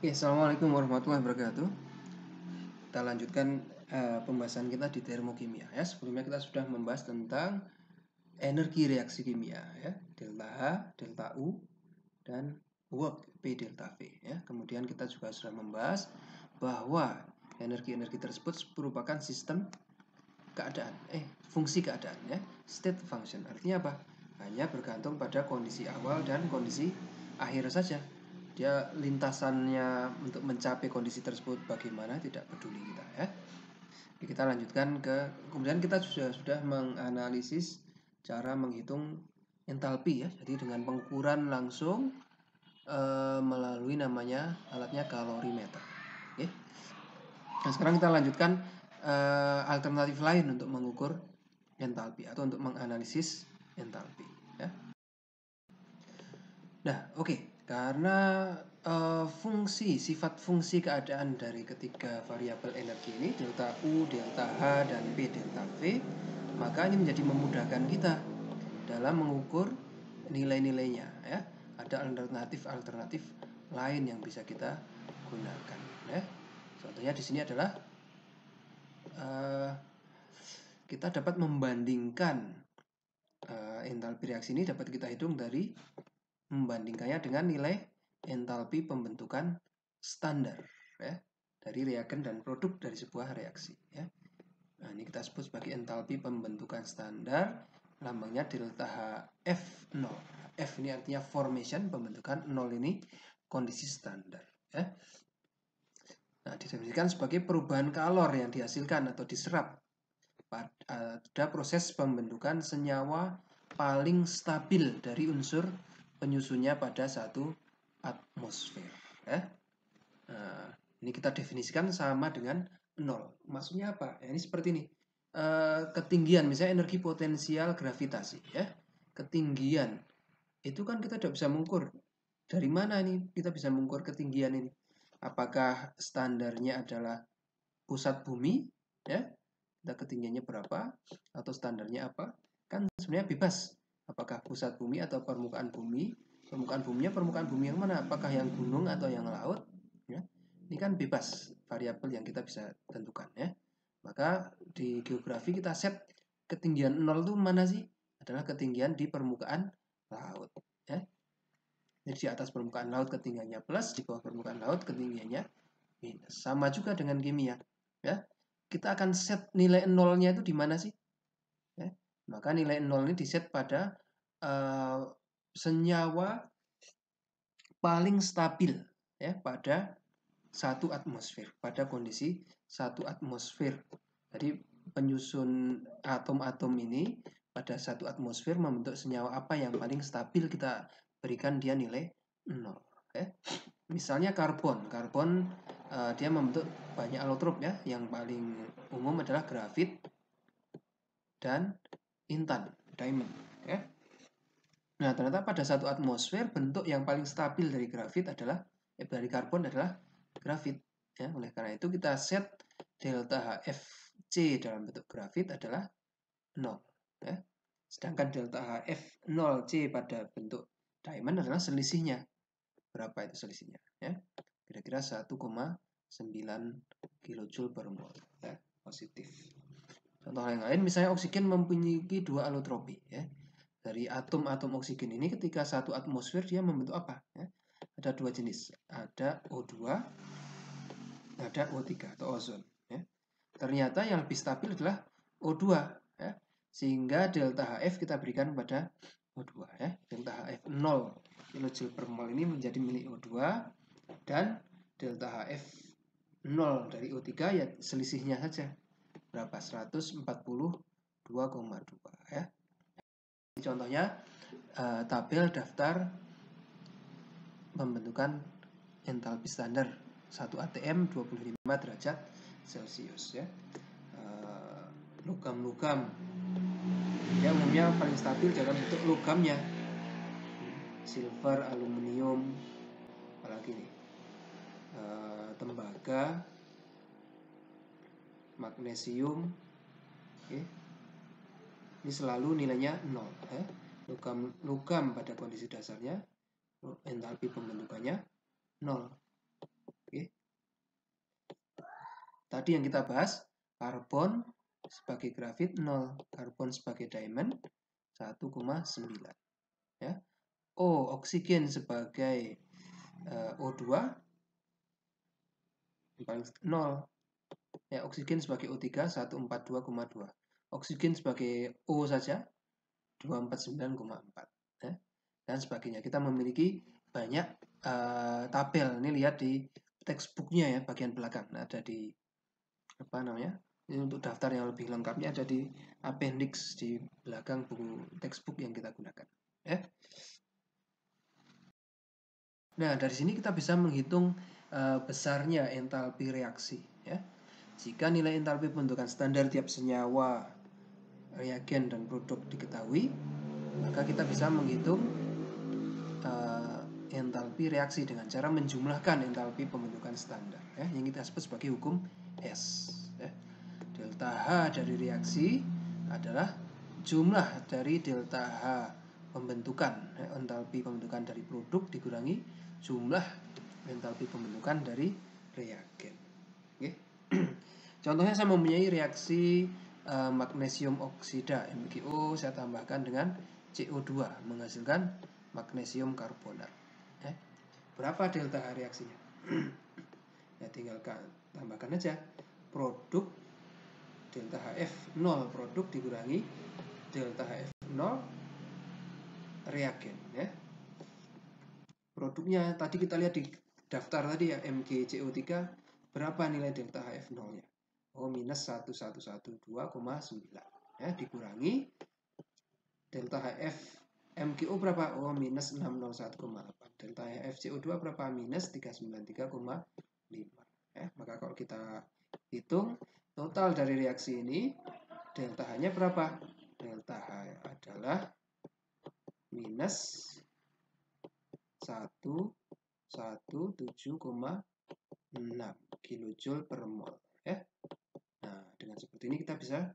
Oke, Assalamualaikum warahmatullahi wabarakatuh. Kita lanjutkan pembahasan kita di termokimia ya. Sebelumnya kita sudah membahas tentang energi reaksi kimia ya, delta H, delta U, dan work P delta V ya. Kemudian kita juga sudah membahas bahwa energi-energi tersebut merupakan sistem keadaan, fungsi keadaan ya, state function. Artinya apa? Hanya bergantung pada kondisi awal dan kondisi akhir saja. Dia lintasannya untuk mencapai kondisi tersebut bagaimana tidak peduli kita ya. Oke, kita lanjutkan kemudian kita sudah menganalisis cara menghitung entalpi ya. Jadi dengan pengukuran langsung melalui namanya alatnya kalorimeter. Oke. Nah, sekarang kita lanjutkan alternatif lain untuk mengukur entalpi atau untuk menganalisis entalpi ya. Nah, oke. Karena sifat fungsi keadaan dari ketiga variabel energi ini, delta U, delta H, dan P delta V, maka ini menjadi memudahkan kita dalam mengukur nilai-nilainya ya. Ada alternatif lain yang bisa kita gunakan ya. Contohnya di sini adalah kita dapat membandingkan entalpi reaksi ini dapat kita hitung dari membandingkannya dengan nilai entalpi pembentukan standar ya, dari reagen dan produk dari sebuah reaksi ya. Nah, ini kita sebut sebagai entalpi pembentukan standar, lambangnya delta HF0. F ini artinya formation, pembentukan, 0 ini kondisi standar ya. Nah, didefinisikan sebagai perubahan kalor yang dihasilkan atau diserap pada proses pembentukan senyawa paling stabil dari unsur penyusunnya pada satu atmosfer ya. Nah, ini kita definisikan sama dengan 0. Maksudnya apa? Ya, ini seperti ini. Ketinggian misalnya energi potensial gravitasi ya. Ketinggian itu kan kita tidak bisa mengukur. Dari mana ini kita bisa mengukur ketinggian ini? Apakah standarnya adalah pusat bumi ya? Kita ketinggiannya berapa atau standarnya apa? Kan sebenarnya bebas. Apakah pusat bumi atau permukaan bumi? Permukaan bumi yang mana? Apakah yang gunung atau yang laut? Ya. Ini kan bebas variabel yang kita bisa tentukan ya. Maka di geografi kita set ketinggian 0 itu mana sih? Adalah ketinggian di permukaan laut ya. Jadi di atas permukaan laut ketinggiannya plus, di bawah permukaan laut ketinggiannya minus. Sama juga dengan kimia ya. Kita akan set nilai nolnya itu di mana sih? Ya. Maka nilai 0 ini diset pada senyawa paling stabil ya pada satu atmosfer, pada kondisi satu atmosfer. Jadi penyusun atom-atom ini pada satu atmosfer membentuk senyawa apa yang paling stabil, kita berikan dia nilai 0 ya. Misalnya karbon dia membentuk banyak alotrop ya. Yang paling umum adalah grafit dan intan, diamond ya. Nah, ternyata pada satu atmosfer bentuk yang paling stabil dari dari karbon adalah grafit ya. Oleh karena itu kita set delta HFC dalam bentuk grafit adalah 0 ya. Sedangkan delta HF0C pada bentuk diamond adalah selisihnya. Berapa itu selisihnya ya? Kira-kira 1,9 kilojoule per mol ya, positif. Contoh yang lain misalnya oksigen memiliki dua alotropi ya. Dari atom-atom oksigen ini ketika satu atmosfer dia membentuk apa ya? Ada dua jenis, ada O2, ada O3 atau ozon ya. Ternyata yang lebih stabil adalah O2 ya. Sehingga delta HF kita berikan pada O2 ya. Delta HF 0 kilojoule per mol ini menjadi milik O2 dan delta HF 0 dari O3 ya selisihnya saja. Berapa? 142,2 ya. Contohnya tabel daftar pembentukan entalpi standar 1 atm 25 derajat Celcius ya. Logam-logam yang umumnya paling stabil dalam bentuk logamnya, silver, aluminium, apalagi nih, tembaga, magnesium, okay. Ini selalu nilainya 0 ya. Logam pada kondisi dasarnya entalpi pembentukannya 0. tadi yang kita bahas, karbon sebagai grafit 0, karbon sebagai diamond 1,9. Ya. Oksigen sebagai O2 0. Ya, oksigen sebagai O3 142,2. Oksigen sebagai O saja 249,4. Ya. Dan sebagainya. Kita memiliki banyak tabel. Ini lihat di textbooknya ya, bagian belakang. Nah, ada di apa namanya? Ini untuk daftar yang lebih lengkapnya ada di appendix di belakang buku textbook yang kita gunakan. Ya. Nah, dari sini kita bisa menghitung besarnya entalpi reaksi. Ya. Jika nilai entalpi pembentukan standar tiap senyawa, reagen, dan produk diketahui, maka kita bisa menghitung entalpi reaksi dengan cara menjumlahkan entalpi pembentukan standar, ya, yang kita sebut sebagai hukum Hess. Ya. Delta H dari reaksi adalah jumlah dari delta H pembentukan, ya, entalpi pembentukan dari produk dikurangi jumlah entalpi pembentukan dari reagen. Oke. Contohnya saya mempunyai reaksi magnesium oksida MgO, saya tambahkan dengan CO2 menghasilkan magnesium karbonat. Ya. Berapa delta H reaksinya? Ya, tinggal tambahkan aja produk delta HF 0 produk dikurangi delta HF 0 reagen, ya. Produknya tadi kita lihat di daftar tadi ya, MgCO3 berapa nilai delta HF 0-nya? Minus 1112,9, ya, dikurangi delta HF MgO berapa? Minus 601,8. Delta HF CO2 berapa? Minus 393,5. Ya, maka kalau kita hitung total dari reaksi ini, delta H-nya berapa? Delta H adalah minus 117,6 kilojoule per mol. Ya. Nah, dengan seperti ini kita bisa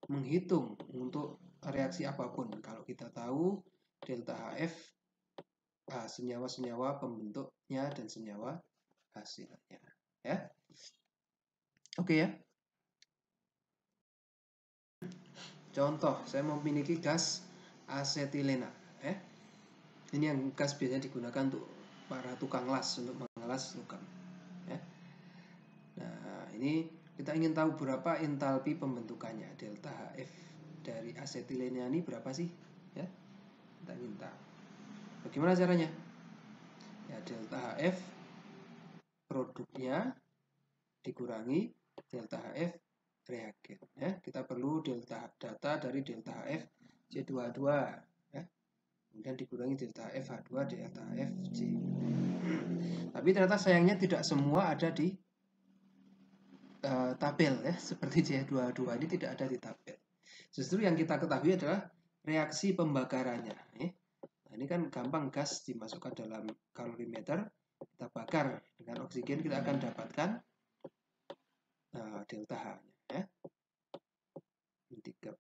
menghitung untuk reaksi apapun. Kalau kita tahu delta HF senyawa-senyawa pembentuknya dan senyawa hasilnya. Ya. Oke ya. Contoh, saya memiliki gas asetilena. Ini yang gas biasanya digunakan untuk para tukang las, untuk mengelas logam. Ya. Nah, ini kita ingin tahu berapa entalpi pembentukannya, delta HF dari asetilena ini berapa sih? Ya, kita ingin tahu. Bagaimana caranya? Ya, delta HF produknya dikurangi delta HF reagen. Ya, kita perlu data dari delta HF C22. Ya. Kemudian dikurangi delta H2, delta FC. Tapi ternyata sayangnya tidak semua ada di tabel, ya, seperti C22 ini tidak ada di tabel. Justru yang kita ketahui adalah reaksi pembakarannya. Ya. Nah, ini kan gampang, gas dimasukkan dalam kalorimeter, kita bakar dengan oksigen, kita akan dapatkan delta H-nya. Ya. 3/2.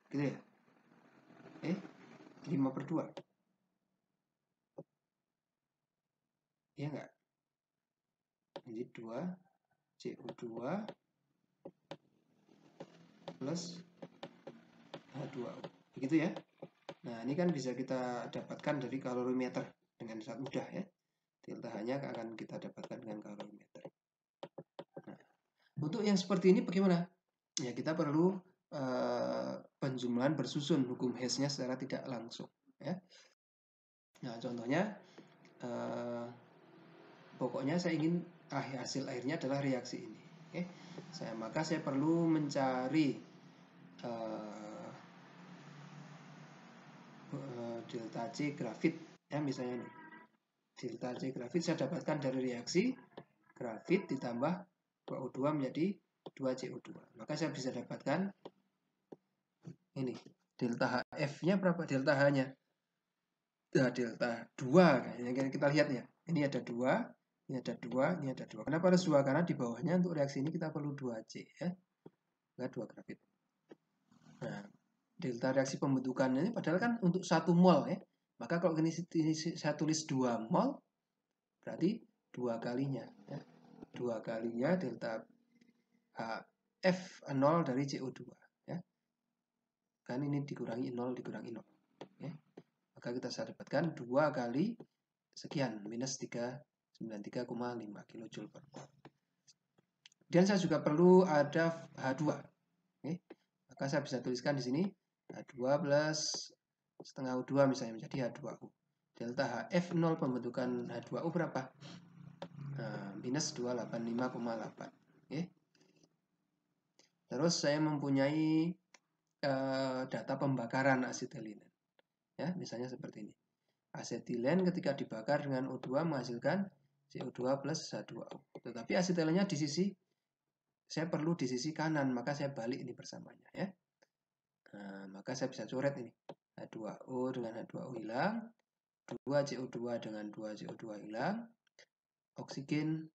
Gitu ya? 5/2. Iya enggak? Jadi 2 CO2 plus H2O. Begitu ya? Nah, ini kan bisa kita dapatkan dari kalorimeter dengan sangat mudah ya. Delta H-nya akan kita dapatkan dengan kalorimeter. Nah, untuk yang seperti ini bagaimana? Ya, kita perlu penjumlahan bersusun hukum Hess-nya secara tidak langsung. Ya. Nah, contohnya pokoknya saya ingin hasil akhirnya adalah reaksi ini. Oke. Maka saya perlu mencari delta C grafit, ya, misalnya ini. Delta C grafit saya dapatkan dari reaksi grafit ditambah 2O2 menjadi 2CO2. Maka saya bisa dapatkan ini. Delta HF-nya berapa? Delta H-nya. Nah, delta 2. Kayaknya kita lihat ya. Ini ada 2, ini ada 2, ini ada 2. Kenapa harus 2? Karena di bawahnya untuk reaksi ini kita perlu 2C, ya. Enggak 2 grafit. Nah, delta reaksi pembentukan ini padahal kan untuk 1 mol, ya. Maka kalau ini saya tulis 2 mol, berarti 2 kalinya ya. 2 kalinya delta F0 dari CO2 ya. Kan ini dikurangi 0 dikurangi 0 ya. Maka kita bisa dapatkan 2 kali sekian minus 393,5 kJ per mol. Dan saya juga perlu ada H2. Oke. Maka saya bisa tuliskan di sini H2 plus setengah U2 misalnya menjadi H2U. Delta HF0 pembentukan H2U berapa? Nah, minus 285,8. Oke. Terus saya mempunyai data pembakaran asetilen. Ya, misalnya seperti ini. Asetilen ketika dibakar dengan O2 menghasilkan CO2 plus H2O. Tetapi asetilennya di sisi, saya perlu di sisi kanan, maka saya balik ini bersamanya ya. Nah, maka saya bisa coret ini. H2O dengan H2O hilang, 2 CO2 dengan 2 CO2 hilang, oksigen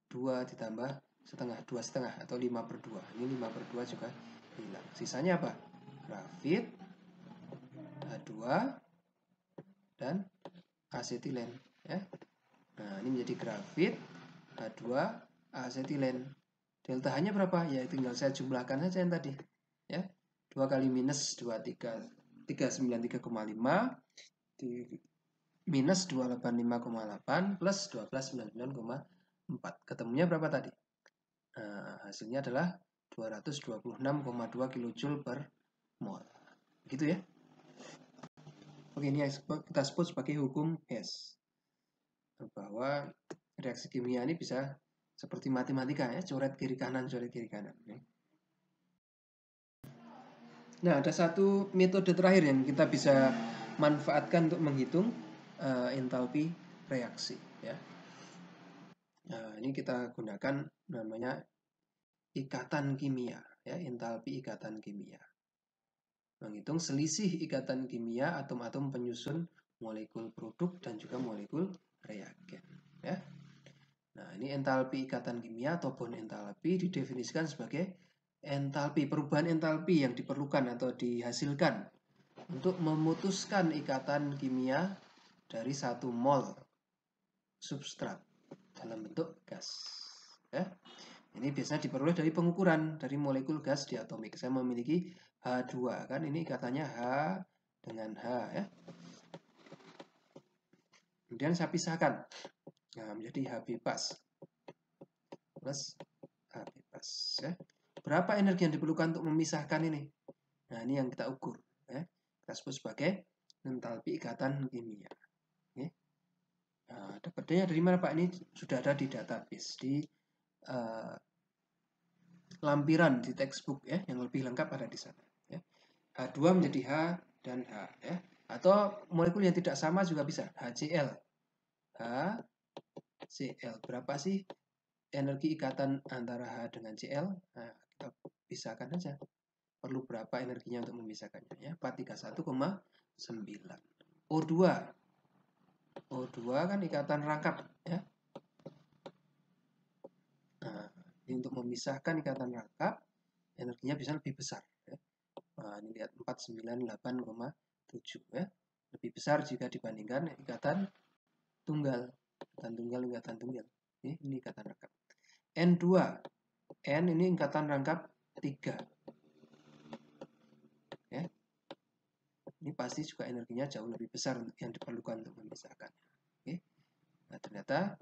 2 ditambah setengah, 2 setengah atau 5/2. Ini 5/2 juga hilang. Sisanya apa? Grafit, H2, dan asetilen ya. Nah, ini menjadi grafit, H2, asetilen. Delta H-nya berapa? Ya tinggal saya jumlahkan saja yang tadi. Ya. 2 kali minus 393,5 di minus 285,8 plus 1299,4. Ketemunya berapa tadi? Nah, hasilnya adalah 226,2 kJ per mol. Gitu ya. Oke, ini kita sebut sebagai hukum Hess. Bahwa reaksi kimia ini bisa seperti matematika ya, coret kiri kanan, coret kiri kanan. Nah, ada satu metode terakhir yang kita bisa manfaatkan untuk menghitung entalpi reaksi ya. Nah, ini kita gunakan namanya ikatan kimia ya, entalpi ikatan kimia. Menghitung selisih ikatan kimia atom-atom penyusun molekul produk dan juga molekul reagen ya. Nah, ini entalpi ikatan kimia ataupun entalpi didefinisikan sebagai entalpi, perubahan entalpi yang diperlukan atau dihasilkan untuk memutuskan ikatan kimia dari 1 mol substrat dalam bentuk gas ya. Ini biasanya diperoleh dari pengukuran dari molekul gas diatomik. Saya memiliki H2 kan, ini ikatannya H dengan H ya. Kemudian saya pisahkan. Nah, menjadi H bebas plus H bebas ya. Berapa energi yang diperlukan untuk memisahkan ini? Nah, ini yang kita ukur ya. Kita sebut sebagai entalpi ikatan kimia. Oke. Nah, dapatnya dari mana Pak? Ini sudah ada di database, di lampiran di textbook ya, yang lebih lengkap ada di sana ya. H2 menjadi H dan H ya. Atau molekul yang tidak sama juga bisa, HCl. HCl. Berapa sih energi ikatan antara H dengan Cl? Nah, kita pisahkan saja. Perlu berapa energinya untuk memisahkannya ya? 431,9. O2. O2 kan ikatan rangkap ya. Nah, ini untuk memisahkan ikatan rangkap energinya bisa lebih besar ya. Nah, ini lihat 498,7 ya. Lebih besar jika dibandingkan ikatan tunggal. Ikatan tunggal. Ini ikatan rangkap. N2. N ini ikatan rangkap 3. Ya. Ini pasti juga energinya jauh lebih besar yang diperlukan untuk memisahkannya. Oke. Nah, ternyata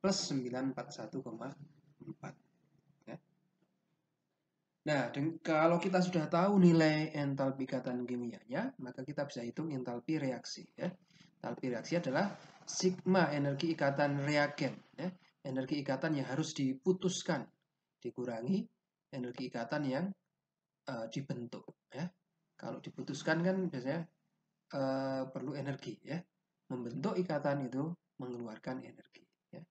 plus 941,4. Ya. Nah, kalau kita sudah tahu nilai entalpi ikatan kimianya, maka kita bisa hitung entalpi reaksi. Ya. Entalpi reaksi adalah sigma energi ikatan reagen. Ya. Energi ikatan yang harus diputuskan, dikurangi energi ikatan yang dibentuk. Ya. Kalau diputuskan kan biasanya perlu energi. Ya. Membentuk ikatan itu mengeluarkan energi. Ya.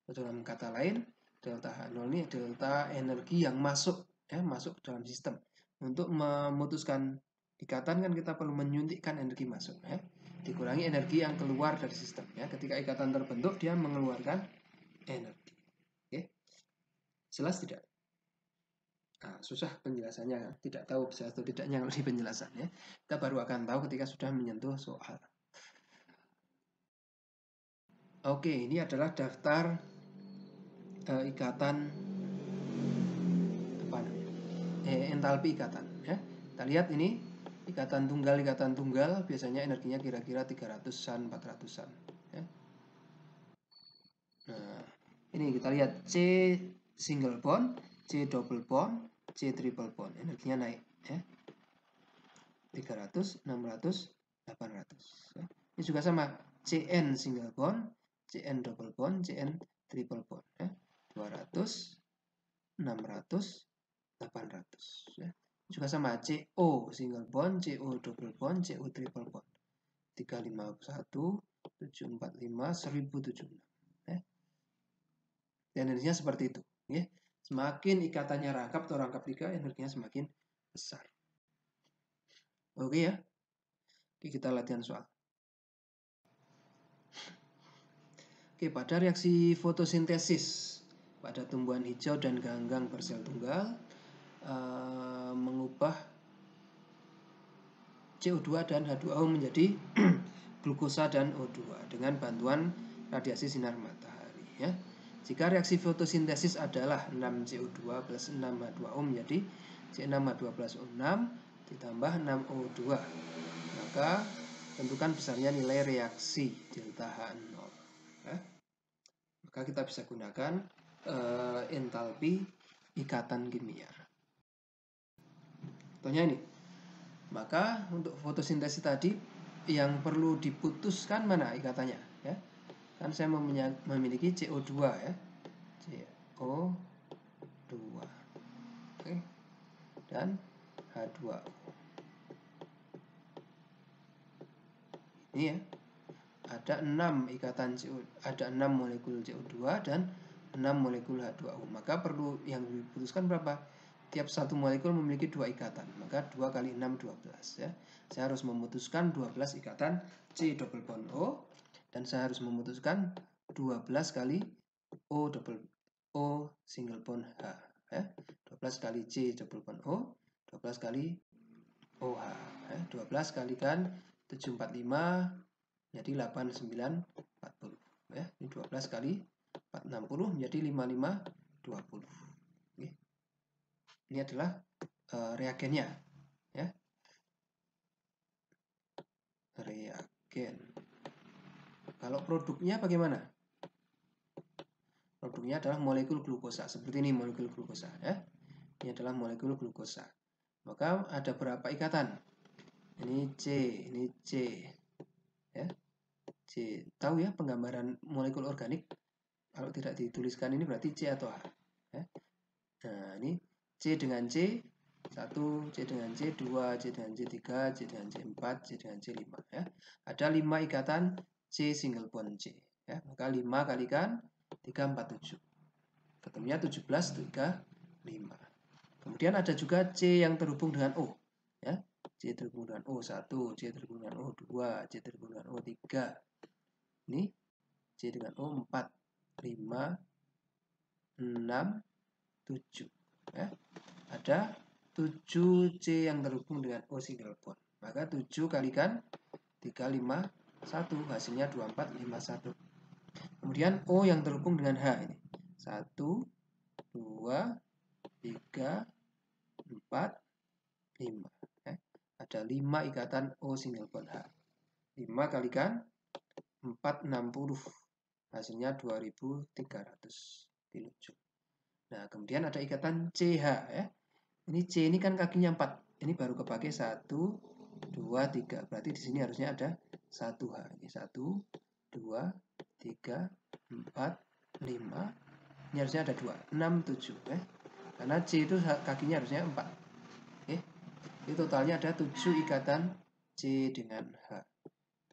Dalam kata lain, delta H0 ini delta energi yang masuk ke dalam sistem. Untuk memutuskan ikatan kan kita perlu menyuntikkan energi masuk ya. Dikurangi energi yang keluar dari sistem ya. Ketika ikatan terbentuk dia mengeluarkan energi. Oke. Jelas tidak? Nah, susah penjelasannya, tidak tahu bisa atau tidaknya kalau di penjelasannya. Kita baru akan tahu ketika sudah menyentuh soal. Oke, ini adalah daftar ikatan apa namanya? Entalpi ikatan ya. Kita lihat ini ikatan tunggal biasanya energinya kira-kira 300-an 400-an ya. Nah, ini kita lihat C single bond, C double bond, C triple bond, energinya naik ya. 300, 600, 800 ya. Ini juga sama, Cn single bond, Cn double bond, Cn triple bond ya. 200, 600, 800 ya. Ini juga sama, Co single bond, Co double bond, Co triple bond. 351, 745, 1076 ya. Dan energinya seperti itu ya. Semakin ikatannya rangkap atau rangkap 3, energinya semakin besar. Oke ya. Oke, kita latihan soal. Oke, pada reaksi fotosintesis pada tumbuhan hijau dan ganggang bersel tunggal mengubah CO2 dan H2O menjadi glukosa dan O2 dengan bantuan radiasi sinar matahari ya. Jika reaksi fotosintesis adalah 6CO2 plus 6H2O menjadi C6H2 plus O6 ditambah 6O2, maka tentukan besarnya nilai reaksi delta H0 ya. Maka kita bisa gunakan entalpi ikatan kimia. Contohnya ini. Maka untuk fotosintesis tadi yang perlu diputuskan mana ikatannya ya. Kan saya memiliki CO2 ya. CO2. Oke. Dan H2O. Ini ya. Ada 6 ikatan ada 6 molekul CO2 dan 6 molekul H2O. Maka perlu yang diputuskan berapa? Tiap satu molekul memiliki 2 ikatan. Maka 2 kali 6 12 ya. Saya harus memutuskan 12 ikatan C double bond O dan saya harus memutuskan 12 kali O double O single bond H ya. 12 kali C double bond O, 12 kali OH ya. 12 kalikan 745 jadi 8940 ya. Ini 12 kali 460 menjadi 5520. Oke. Ini adalah reagennya ya. Reagen. Kalau produknya bagaimana? Produknya adalah molekul glukosa. Seperti ini molekul glukosa ya. Ini adalah molekul glukosa. Maka ada berapa ikatan? Ini C, ini C ya. C. Tahu ya penggambaran molekul organik? Kalau tidak dituliskan ini berarti C atau H ya. Nah, ini C dengan C 1, C dengan C 2, C dengan C 3, C dengan C 4, C dengan C 5 ya. Ada 5 ikatan C single bond C ya. Maka 5 kalikan 3 4 7. Ketemunya 17 3 5. Kemudian ada juga C yang terhubung dengan O ya. C terhubung dengan O1, C terhubung dengan O2, C terhubung dengan O3. Ini C dengan O4, 5, 6, 7 ya. Ada 7 C yang terhubung dengan O single bond. Maka 7 kalikan 3 5 1 hasilnya 24 51. Kemudian O yang terhubung dengan H ini 1 2 3 4 5 ya. Ada 5 ikatan O single bond H. 5 kalikan 4 60 hasilnya 2300 kilojoule. Nah, kemudian ada ikatan CH ya. Ini C ini kan kakinya 4. Ini baru kepake 1 2 3. Berarti di sini harusnya ada 1H. Ini 1 2 3 4 5. Ini harusnya ada 2. 6 7 ya. Karena C itu kakinya harusnya 4. Oke. Ini totalnya ada 7 ikatan C dengan H.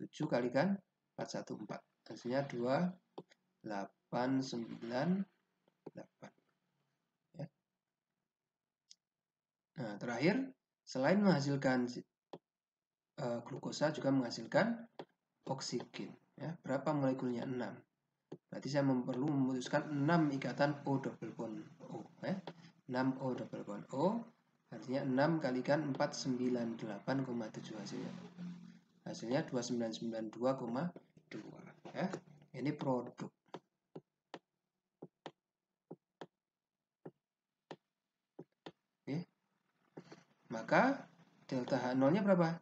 7 kalikan 4 1 4. Hasilnya 2 8 9 8. Ya. Nah, terakhir selain menghasilkan glukosa juga menghasilkan oksigen ya. Berapa molekulnya? 6. Berarti saya perlu memutuskan 6 ikatan O double bond O ya. 6 O double bond O artinya 6 kalikan 498,7 hasilnya. Hasilnya 2992,2 ya. Ini produk. Oke. Maka delta H0-nya berapa?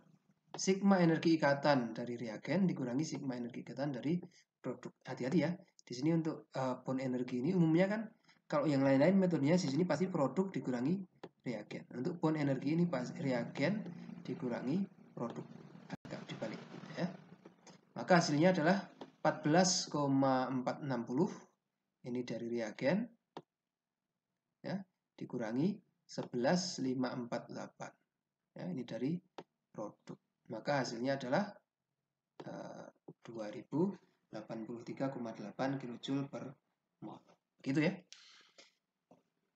Sigma energi ikatan dari reagen dikurangi sigma energi ikatan dari produk. Hati-hati ya. Di sini untuk bond energi ini umumnya kan kalau yang lain-lain metodenya di sini pasti produk dikurangi reagen. Untuk bond energi ini pas reagen dikurangi produk. Agak dibalik ya. Maka hasilnya adalah 14,460 ini dari reagen ya, dikurangi 11,548 ya, ini dari produk. Maka hasilnya adalah 2083,8 kJ per mol. Gitu ya.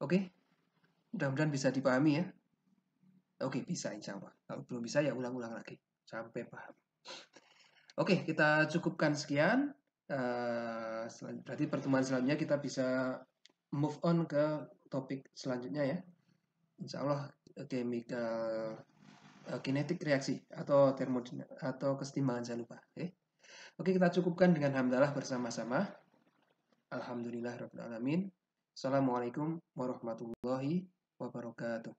Oke. Mudah-mudahan bisa dipahami ya. Oke, bisa insya Allah. Kalau belum bisa ya ulang-ulang lagi sampai paham. Oke, kita cukupkan sekian. Berarti pertemuan selanjutnya kita bisa move on ke topik selanjutnya ya. Insya Allah chemical kinetik reaksi atau atau kesetimbangan, saya lupa. Oke, kita cukupkan dengan hamdalah bersama-sama. Alhamdulillahirabbil alamin. Assalamualaikum warahmatullahi wabarakatuh.